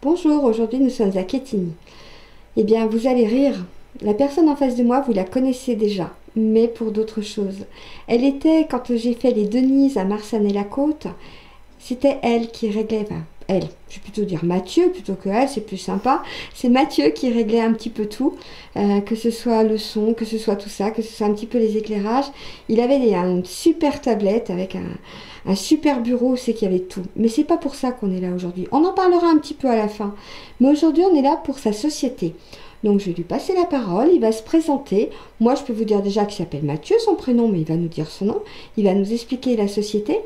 Bonjour, aujourd'hui nous sommes à Quetigny. Eh bien, vous allez rire. La personne en face de moi, vous la connaissez déjà, mais pour d'autres choses. Elle était, quand j'ai fait les Denises à Marsanne-et-la-Côte, c'était elle qui réglait, enfin, elle, je vais plutôt dire Mathieu plutôt que elle, c'est plus sympa. C'est Mathieu qui réglait un petit peu tout, que ce soit le son, que ce soit tout ça, que ce soit un petit peu les éclairages. Il avait une super tablette avec un super bureau, c'est qu'il y avait tout. Mais c'est pas pour ça qu'on est là aujourd'hui. On en parlera un petit peu à la fin. Mais aujourd'hui, on est là pour sa société. Donc je vais lui passer la parole, il va se présenter. Moi, je peux vous dire déjà qu'il s'appelle Mathieu, son prénom, mais il va nous dire son nom. Il va nous expliquer la société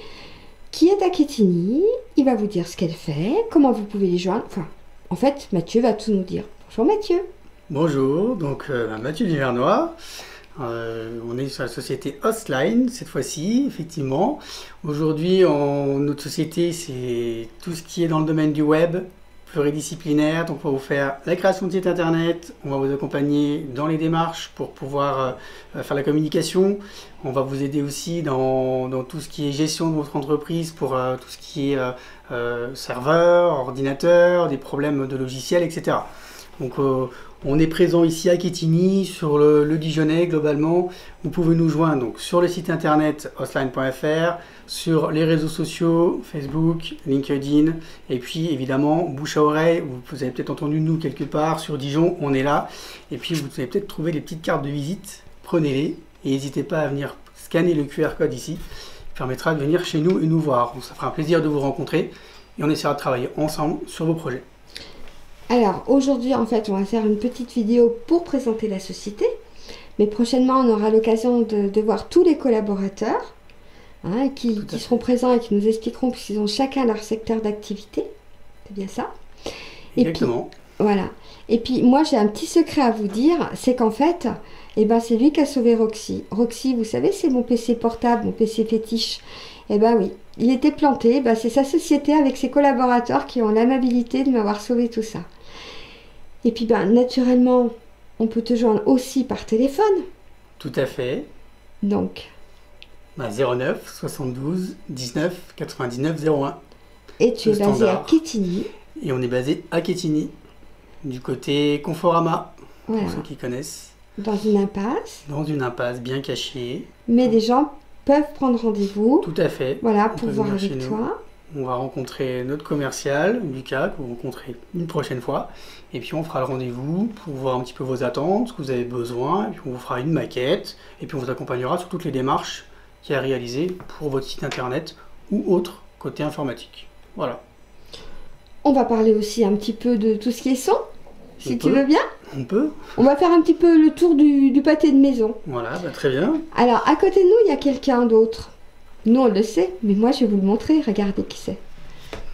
qui est à Quetigny. Il va vous dire ce qu'elle fait, comment vous pouvez les joindre. Enfin, en fait, Mathieu va tout nous dire. Bonjour Mathieu. Bonjour, donc Mathieu Duvernois. On est sur la société Hostline cette fois-ci, effectivement. Aujourd'hui, notre société, c'est tout ce qui est dans le domaine du web, pluridisciplinaire. Donc, on va vous faire la création de site internet, on va vous accompagner dans les démarches pour pouvoir faire la communication. On va vous aider aussi dans tout ce qui est gestion de votre entreprise pour tout ce qui est serveur, ordinateur, des problèmes de logiciels, etc. Donc, on est présent ici à Quetigny, sur le Dijonnais globalement. Vous pouvez nous joindre donc, sur le site internet hostline.fr, sur les réseaux sociaux, Facebook, LinkedIn, et puis évidemment, bouche à oreille, vous avez peut-être entendu nous quelque part, sur Dijon, on est là. Et puis vous avez peut-être trouvé les petites cartes de visite, prenez-les, et n'hésitez pas à venir scanner le QR code ici, ça permettra de venir chez nous et nous voir. Ça fera un plaisir de vous rencontrer, et on essaiera de travailler ensemble sur vos projets. Alors aujourd'hui, en fait, on va faire une petite vidéo pour présenter la société. Mais prochainement, on aura l'occasion de voir tous les collaborateurs qui seront présents et qui nous expliqueront, puisqu'ils ont chacun leur secteur d'activité. C'est bien ça? Exactement. Et puis, voilà. Et puis, moi, j'ai un petit secret à vous dire, c'est qu'en fait, c'est lui qui a sauvé Roxy. Roxy, vous savez, c'est mon PC portable, mon PC fétiche. Oui, il était planté. C'est sa société avec ses collaborateurs qui ont l'amabilité de m'avoir sauvé tout ça. Et puis, naturellement, on peut te joindre aussi par téléphone. Tout à fait. Donc 09 72 19 99 01. Et tu es basé à Quetigny. Et on est basé à Quetigny, du côté Conforama, voilà. Pour ceux qui connaissent. Dans une impasse. Dans une impasse bien cachée. Mais des gens peuvent prendre rendez-vous. Tout à fait. Voilà, pour voir avec toi. On va rencontrer notre commercial, Lucas, que vous rencontrez une prochaine fois. Et puis on fera le rendez-vous pour voir un petit peu vos attentes, ce que vous avez besoin. Et puis on vous fera une maquette. Et puis on vous accompagnera sur toutes les démarches qu'il y a à réaliser pour votre site internet ou autre côté informatique. Voilà. On va parler aussi un petit peu de tout ce qui est son, si tu veux bien. On peut. On va faire un petit peu le tour du pâté de maison. Voilà, très bien. Alors, à côté de nous, il y a quelqu'un d'autre. Nous, on le sait, mais moi, je vais vous le montrer. Regardez qui c'est.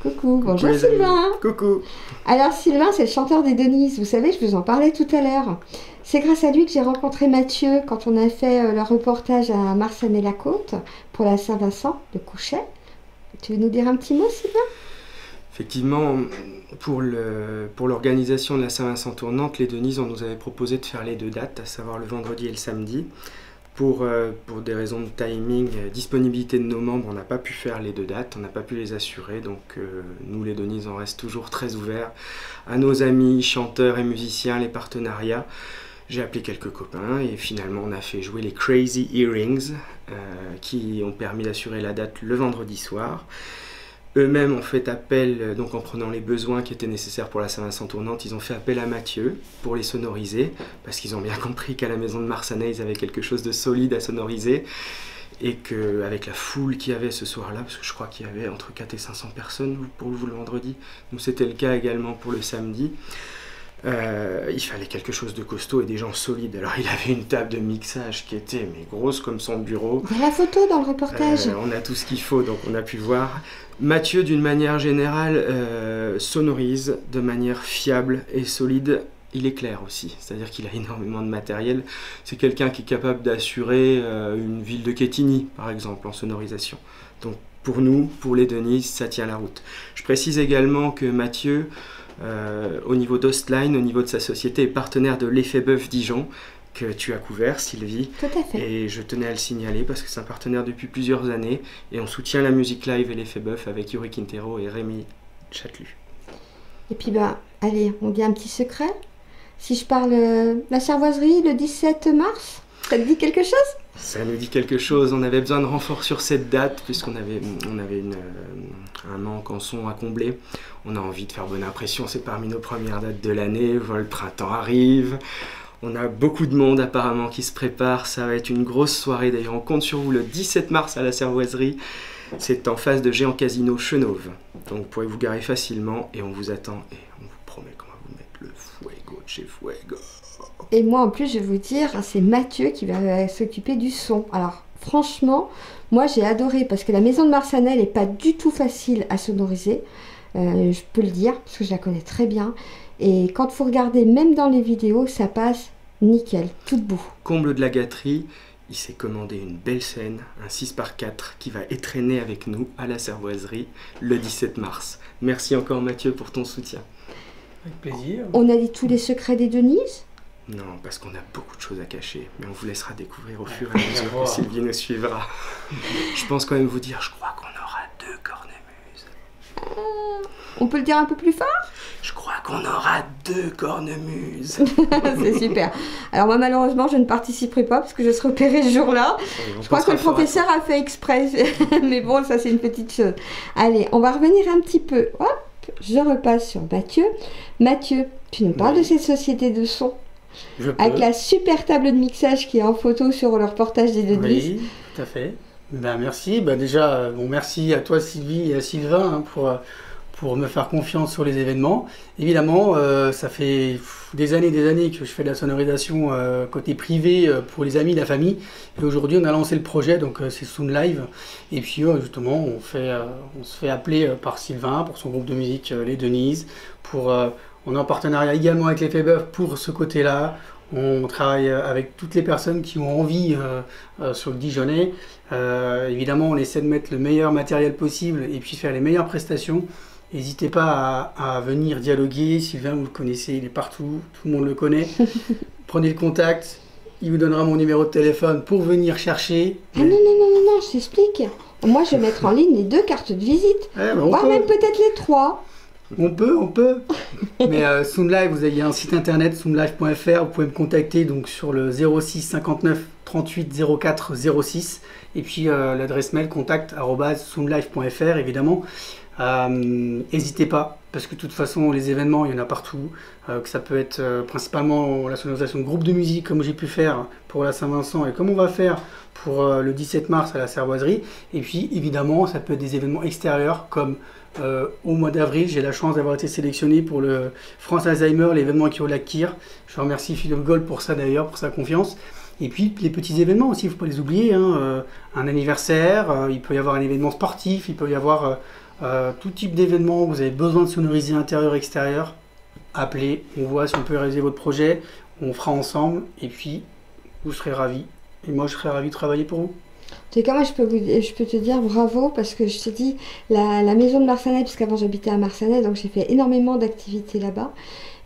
Coucou, bonjour Sylvain. Coucou. Alors, Sylvain, c'est le chanteur des Denises. Vous savez, je vous en parlais tout à l'heure. C'est grâce à lui que j'ai rencontré Mathieu quand on a fait le reportage à Marsanne-et-la-Côte pour la Saint-Vincent de Couchet. Tu veux nous dire un petit mot, Sylvain? Effectivement, pour l'organisation de la Saint-Vincent tournante, les Denises, on nous avait proposé de faire les deux dates, à savoir le vendredi et le samedi. Pour des raisons de timing, disponibilité de nos membres, on n'a pas pu faire les deux dates, on n'a pas pu les assurer. Donc nous, les Denises, on reste toujours très ouverts à nos amis, chanteurs et musiciens, les partenariats. J'ai appelé quelques copains et finalement on a fait jouer les Crazy Earrings qui ont permis d'assurer la date le vendredi soir. Eux-mêmes ont fait appel, donc en prenant les besoins qui étaient nécessaires pour la Saint-Vincent tournante, ils ont fait appel à Mathieu pour les sonoriser, parce qu'ils ont bien compris qu'à la maison de Marsanais, ils avaient quelque chose de solide à sonoriser, et qu'avec la foule qu'il y avait ce soir-là, parce que je crois qu'il y avait entre 4 et 500 personnes pour vous le vendredi, nous c'était le cas également pour le samedi, il fallait quelque chose de costaud et des gens solides. Alors il avait une table de mixage qui était grosse comme son bureau. Il y a la photo dans le reportage. On a tout ce qu'il faut, donc on a pu voir. Mathieu, d'une manière générale, sonorise de manière fiable et solide. Il est clair aussi, c'est-à-dire qu'il a énormément de matériel. C'est quelqu'un qui est capable d'assurer une ville de Quetigny, par exemple, en sonorisation. Donc pour nous, pour les Denises, ça tient la route. Je précise également que Mathieu, au niveau d'Hostline, au niveau de sa société, est partenaire de l'Effet Bœuf Dijon, que tu as couvert, Sylvie. Tout à fait. Et je tenais à le signaler parce que c'est un partenaire depuis plusieurs années et on soutient la musique live et l'Effet Bœuf avec Yuri Quintero et Rémi Châtelu. Et puis, allez, on dit un petit secret. Si je parle la cervoiserie le 17 mars, ça te dit quelque chose? Ça nous dit quelque chose. On avait besoin de renfort sur cette date, puisqu'on avait un manque en son à combler. On a envie de faire bonne impression. C'est parmi nos premières dates de l'année. Voilà, le printemps arrive. On a beaucoup de monde apparemment qui se prépare. Ça va être une grosse soirée. D'ailleurs, on compte sur vous le 17 mars à la cervoiserie. C'est en face de Géant Casino Chenauve. Donc vous pourrez vous garer facilement et on vous attend. Et on vous promet qu'on va vous mettre le fuego de chez Fuego. Et moi, en plus, je vais vous dire, c'est Mathieu qui va s'occuper du son. Alors, franchement, moi, j'ai adoré parce que la maison de Marsanel n'est pas du tout facile à sonoriser. Je peux le dire parce que je la connais très bien. Et quand vous regardez, même dans les vidéos, ça passe nickel, tout debout. Comble de la gâterie, il s'est commandé une belle scène, un 6x4 qui va étraîner avec nous à la cervoiserie le 17 mars. Merci encore Mathieu pour ton soutien. Avec plaisir. On a dit tous les secrets des Denise? Non, parce qu'on a beaucoup de choses à cacher, mais on vous laissera découvrir au fur et à mesure que Sylvie nous suivra. Je pense quand même vous dire, je crois qu'on aura 2 cornemuses. On peut le dire un peu plus fort? Je crois qu'on aura 2 cornemuses. C'est super. Alors moi, malheureusement, je ne participerai pas parce que je serai opérée ce jour-là. Je crois que le professeur a fait exprès. Mais bon, ça, c'est une petite chose. Allez, on va revenir un petit peu. Hop, je repasse sur Mathieu. Mathieu, tu nous parles de cette société de son? Avec la super table de mixage qui est en photo sur le reportage des Denise. Oui, tout à fait. Merci. Déjà, merci à toi Sylvie et à Sylvain pour me faire confiance sur les événements. Évidemment, ça fait des années que je fais de la sonorisation côté privé pour les amis, la famille. Et aujourd'hui, on a lancé le projet, donc c'est Sound Live. Et puis justement, on se fait appeler par Sylvain pour son groupe de musique Les Denise. On est en partenariat également avec les Fabeuf pour ce côté-là. On travaille avec toutes les personnes qui ont envie sur le Dijonais. Évidemment, on essaie de mettre le meilleur matériel possible et puis faire les meilleures prestations. N'hésitez pas à venir dialoguer. Sylvain, vous le connaissez, il est partout, tout le monde le connaît. Prenez le contact, il vous donnera mon numéro de téléphone pour venir chercher. Ah non, je t'explique. Moi, je vais mettre en ligne les 2 cartes de visite, voire même peut-être les 3. On peut. Mais Sound Live, vous avez un site internet, soundlive.fr. Vous pouvez me contacter donc sur le 06 59 38 04 06. Et puis l'adresse mail contact@soundlive.fr évidemment. N'hésitez pas, parce que de toute façon, les événements, il y en a partout. Que ça peut être principalement la sonorisation de groupes de musique, comme j'ai pu faire pour la Saint-Vincent et comme on va faire pour le 17 mars à la Cervoiserie. Et puis, évidemment, ça peut être des événements extérieurs, comme au mois d'avril, j'ai la chance d'avoir été sélectionné pour le France Alzheimer, l'événement qui est au lac Kyr. Je remercie Philippe Gold pour ça d'ailleurs, pour sa confiance. Et puis les petits événements aussi, il ne faut pas les oublier. Un anniversaire, il peut y avoir un événement sportif, il peut y avoir tout type d'événement. Vous avez besoin de sonoriser intérieur, extérieur. Appelez, on voit si on peut réaliser votre projet, on fera ensemble et puis vous serez ravis. Et moi je serai ravi de travailler pour vous. En tout cas, moi, je peux te dire bravo parce que je te dis, la maison de Marsanel, puisqu'avant j'habitais à Marsanel, donc j'ai fait énormément d'activités là-bas.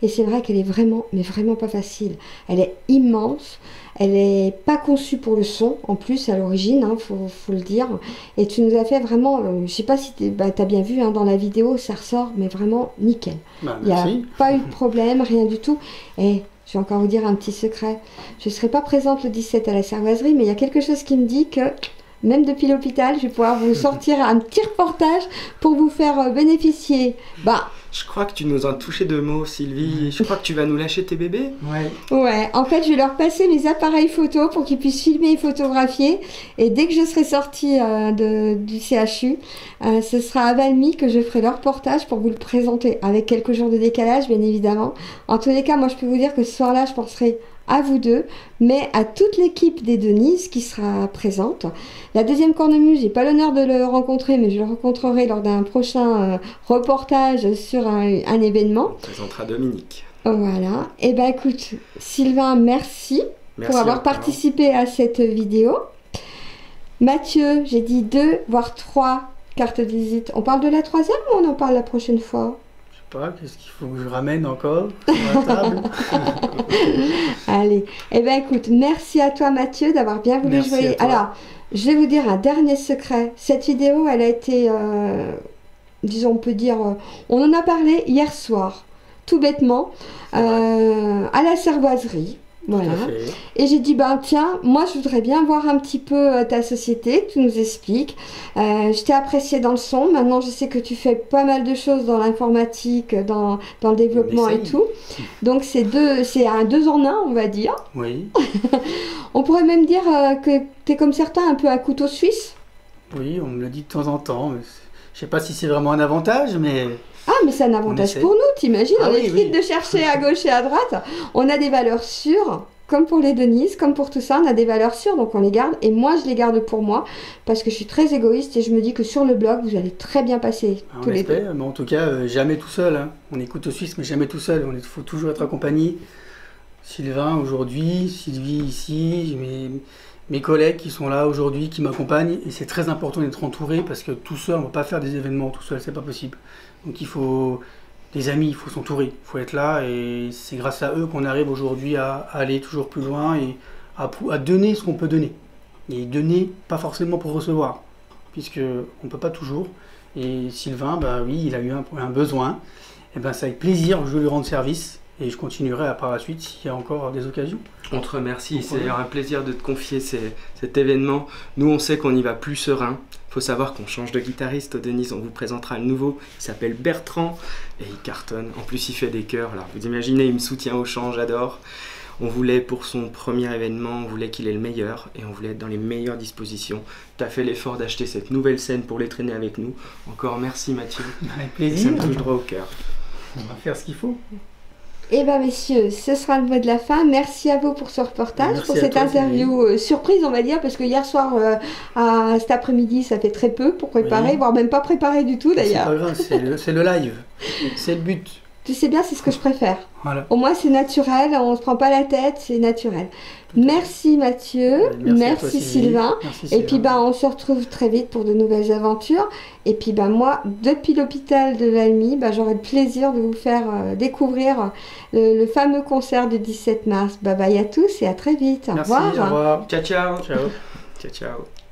Et c'est vrai qu'elle est vraiment, mais vraiment pas facile. Elle est immense, elle n'est pas conçue pour le son, en plus, à l'origine, faut le dire. Et tu nous as fait vraiment, je sais pas si tu as bien vu, dans la vidéo, ça ressort, mais vraiment nickel. Il n'y a pas eu de problème, rien du tout. Et je vais encore vous dire un petit secret. Je ne serai pas présente le 17 à la Cervoiserie, mais il y a quelque chose qui me dit que, même depuis l'hôpital, je vais pouvoir vous sortir un petit reportage pour vous faire bénéficier. Je crois que tu nous as touché 2 mots, Sylvie. Je crois que tu vas nous lâcher tes bébés. Ouais, en fait, je vais leur passer mes appareils photo pour qu'ils puissent filmer et photographier. Et dès que je serai sortie du CHU, ce sera à Valmy que je ferai leur reportage pour vous le présenter, avec quelques jours de décalage, bien évidemment. En tous les cas, moi, je peux vous dire que ce soir-là, je penserai à vous deux, mais à toute l'équipe des Denise qui sera présente. La deuxième cornemuse, j'ai pas l'honneur de le rencontrer, mais je le rencontrerai lors d'un prochain reportage sur un événement. On présentera Dominique. Voilà. Et écoute, Sylvain, merci pour avoir participé à cette vidéo. Mathieu, j'ai dit 2 voire 3 cartes de visite. On parle de la 3e ou on en parle la prochaine fois? Qu'est-ce qu'il faut que je ramène encore sur la table? Allez, écoute, merci à toi Mathieu d'avoir bien voulu jouer. Alors, je vais vous dire un dernier secret. Cette vidéo, elle a été disons, on peut dire, on en a parlé hier soir, tout bêtement, à la cervoiserie. Voilà. Et j'ai dit, ben tiens, moi je voudrais bien voir un petit peu ta société, que tu nous expliques. Je t'ai apprécié dans le son, maintenant je sais que tu fais pas mal de choses dans l'informatique, dans le développement et tout. Donc c'est un 2 en 1, on va dire. Oui. On pourrait même dire que tu es comme certains un peu à couteau suisse. Oui, on me le dit de temps en temps. Mais je sais pas si c'est vraiment un avantage, mais... Ah, mais c'est un avantage pour nous, t'imagines, on évite de chercher à gauche et à droite. On a des valeurs sûres, comme pour les Denise, comme pour tout ça, on a des valeurs sûres, donc on les garde. Et moi, je les garde pour moi, parce que je suis très égoïste et je me dis que sur le blog, vous allez très bien passer tous les deux. Mais en tout cas, jamais tout seul. Hein. On est couteau suisse, mais jamais tout seul. Il faut toujours être accompagné. Sylvain, aujourd'hui, Sylvie, ici, mes collègues qui sont là aujourd'hui, qui m'accompagnent. Et c'est très important d'être entouré, parce que tout seul, on ne va pas faire des événements tout seul, c'est pas possible. Donc il faut des amis, il faut s'entourer, il faut être là, et c'est grâce à eux qu'on arrive aujourd'hui à aller toujours plus loin et à donner ce qu'on peut donner. Et donner, pas forcément pour recevoir, puisque on ne peut pas toujours. Et Sylvain, bah oui, il a eu un besoin, et ben c'est avec plaisir que je vais lui rendre service, et je continuerai par la suite s'il y a encore des occasions. On te remercie, c'est un plaisir de te confier cet événement. Nous, on sait qu'on y va plus serein. Il faut savoir qu'on change de guitariste. Denise, on vous présentera le nouveau. Il s'appelle Bertrand et il cartonne. En plus, il fait des chœurs. Alors, vous imaginez, il me soutient au chant, j'adore. On voulait, pour son premier événement, on voulait qu'il ait le meilleur et on voulait être dans les meilleures dispositions. Tu as fait l'effort d'acheter cette nouvelle scène pour les traîner avec nous. Encore merci, Mathieu. Avec plaisir. Ça me touche droit au cœur. On va faire ce qu'il faut. Eh bien, messieurs, ce sera le mot de la fin. Merci à vous pour ce reportage, pour cette interview surprise, on va dire, parce que hier soir, cet après-midi, ça fait très peu pour préparer, voire même pas préparer du tout d'ailleurs. C'est pas grave, c'est le live, c'est le but. Tu sais bien, c'est ce que je préfère. Voilà. Au moins, c'est naturel, on ne se prend pas la tête, c'est naturel. Merci Mathieu, merci Sylvain. Merci Sylvain. Et puis on se retrouve très vite pour de nouvelles aventures. Et puis moi, depuis l'hôpital de Valmy, j'aurai le plaisir de vous faire découvrir le fameux concert du 17 mars. Bye bye à tous et à très vite. Merci, au revoir. Au revoir. Ciao, ciao. Ciao. Ciao, ciao.